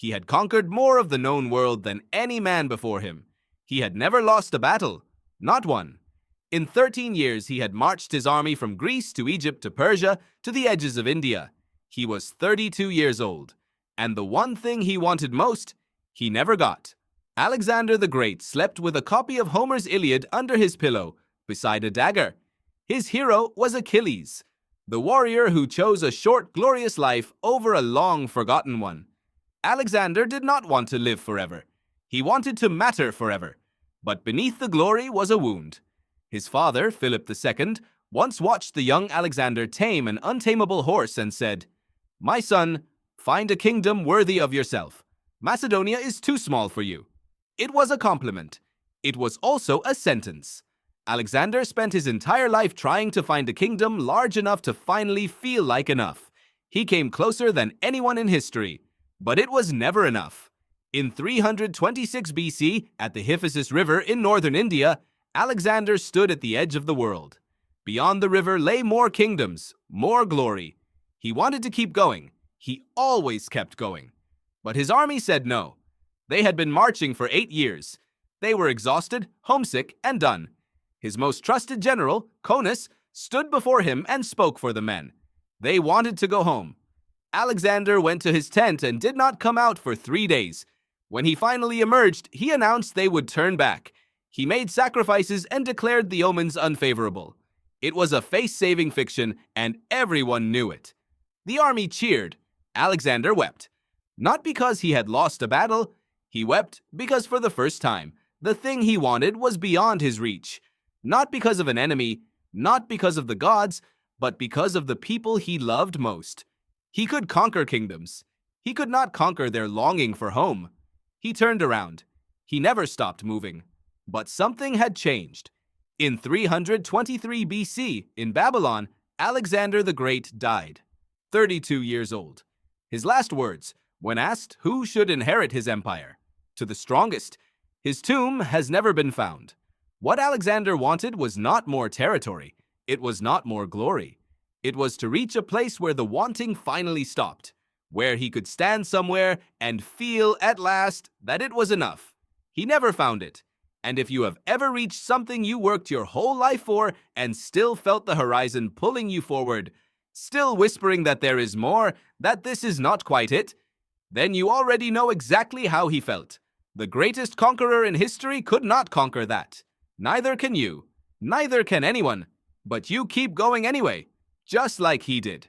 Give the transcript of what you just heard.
He had conquered more of the known world than any man before him. He had never lost a battle, not one. In 13 years, he had marched his army from Greece to Egypt to Persia to the edges of India. He was 32 years old, and the one thing he wanted most, he never got. Alexander the Great slept with a copy of Homer's Iliad under his pillow, beside a dagger. His hero was Achilles, the warrior who chose a short, glorious life over a long, forgotten one. Alexander did not want to live forever. He wanted to matter forever. But beneath the glory was a wound. His father, Philip II, once watched the young Alexander tame an untamable horse and said, "My son, find a kingdom worthy of yourself. Macedonia is too small for you." It was a compliment. It was also a sentence. Alexander spent his entire life trying to find a kingdom large enough to finally feel like enough. He came closer than anyone in history, but it was never enough. In 326 BC, at the Hyphasis River in northern India, Alexander stood at the edge of the world. Beyond the river lay more kingdoms, more glory. He wanted to keep going. He always kept going. But his army said no. They had been marching for 8 years. They were exhausted, homesick, and done. His most trusted general, Coenus, stood before him and spoke for the men. They wanted to go home. Alexander went to his tent and did not come out for 3 days. When he finally emerged, he announced they would turn back. He made sacrifices and declared the omens unfavorable. It was a face-saving fiction, and everyone knew it. The army cheered. Alexander wept. Not because he had lost a battle. He wept because for the first time, the thing he wanted was beyond his reach. Not because of an enemy, not because of the gods, but because of the people he loved most. He could conquer kingdoms. He could not conquer their longing for home. He turned around. He never stopped moving. But something had changed. In 323 BC, in Babylon, Alexander the Great died, 32 years old. His last words, when asked who should inherit his empire, "To the strongest." His tomb has never been found. What Alexander wanted was not more territory. It was not more glory. It was to reach a place where the wanting finally stopped, where he could stand somewhere and feel at last that it was enough. He never found it. And if you have ever reached something you worked your whole life for and still felt the horizon pulling you forward, still whispering that there is more, that this is not quite it, then you already know exactly how he felt. The greatest conqueror in history could not conquer that. Neither can you. Neither can anyone. But you keep going anyway, just like he did.